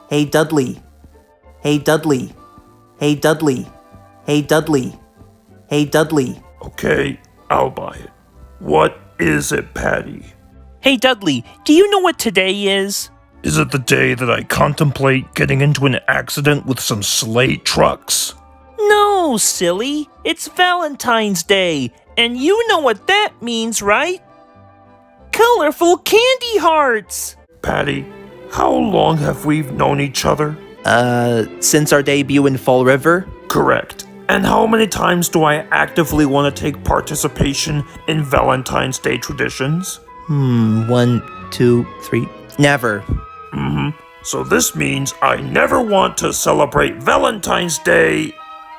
Hey Dudley. Hey Dudley. Hey Dudley. Hey Dudley. Hey Dudley. Okay, I'll buy it. What is it, Patty? Hey Dudley, do you know what today is? Is it the day that I contemplate getting into an accident with some slate trucks? No, silly. It's Valentine's Day, and you know what that means, right? Colorful candy hearts! Patty, how long have we known each other? Since our debut in Fall River? Correct. And how many times do I actively want to take participation in Valentine's Day traditions? 1, 2, 3. Never. So this means I never want to celebrate Valentine's Day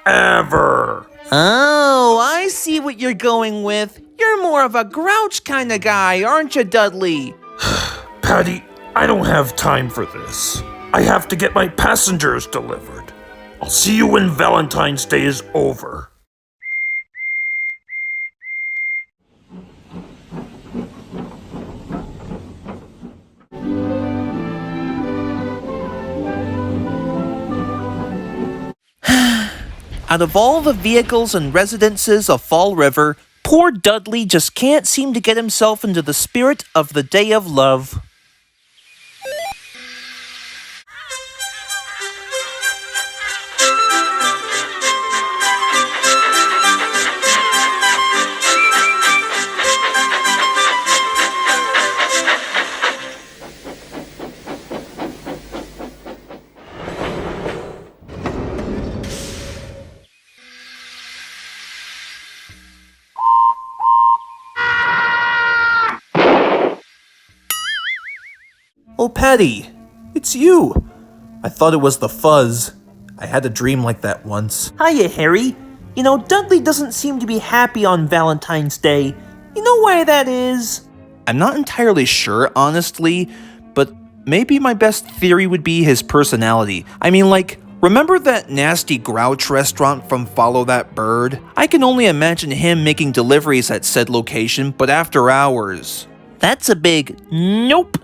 ever. Oh, I see what you're going with. You're more of a grouch kind of guy, aren't you, Dudley? Patty, I don't have time for this. I have to get my passengers delivered. I'll see you when Valentine's Day is over. Out of all the vehicles and residences of Fall River, poor Dudley just can't seem to get himself into the spirit of the day of love. Oh, Patty, it's you. I thought it was the fuzz. I had a dream like that once. Hiya, Harry. You know, Dudley doesn't seem to be happy on Valentine's Day. You know why that is? I'm not entirely sure, honestly, but maybe my best theory would be his personality. I mean, like, remember that nasty grouch restaurant from Follow That Bird? I can only imagine him making deliveries at said location, but after hours. That's a big nope.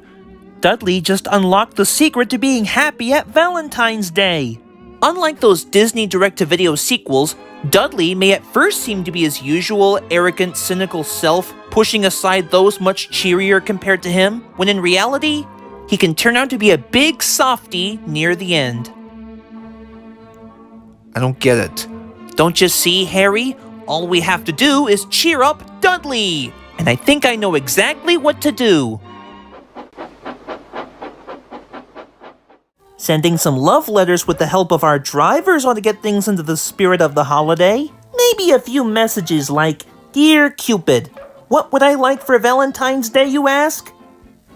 Dudley just unlocked the secret to being happy at Valentine's Day. Unlike those Disney direct-to-video sequels, Dudley may at first seem to be his usual arrogant, cynical self, pushing aside those much cheerier compared to him, when in reality, he can turn out to be a big softie near the end. I don't get it. Don't you see, Harry? All we have to do is cheer up Dudley! And I think I know exactly what to do. Sending some love letters with the help of our drivers ought to get things into the spirit of the holiday. Maybe a few messages like, Dear Cupid, what would I like for Valentine's Day, you ask?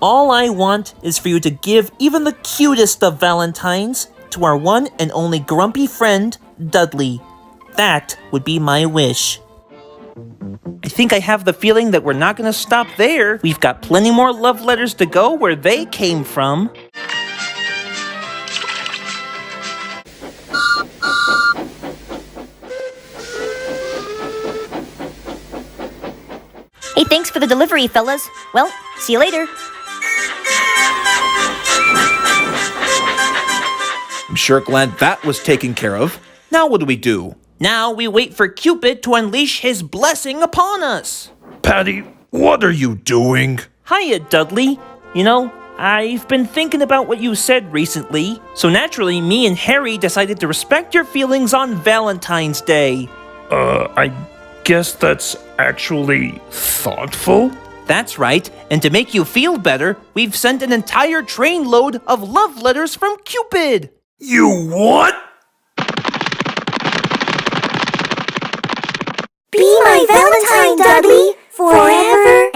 All I want is for you to give even the cutest of Valentines to our one and only grumpy friend, Dudley. That would be my wish. I think I have the feeling that we're not going to stop there. We've got plenty more love letters to go where they came from. Hey, thanks for the delivery, fellas. Well, see you later. I'm sure glad that was taken care of. Now what do we do? Now we wait for Cupid to unleash his blessing upon us. Patty, what are you doing? Hiya, Dudley. You know, I've been thinking about what you said recently, so naturally me and Harry decided to respect your feelings on Valentine's Day. I guess that's actually thoughtful? That's right, and to make you feel better, we've sent an entire trainload of love letters from Cupid. You what? Be my Valentine, Dudley, forever.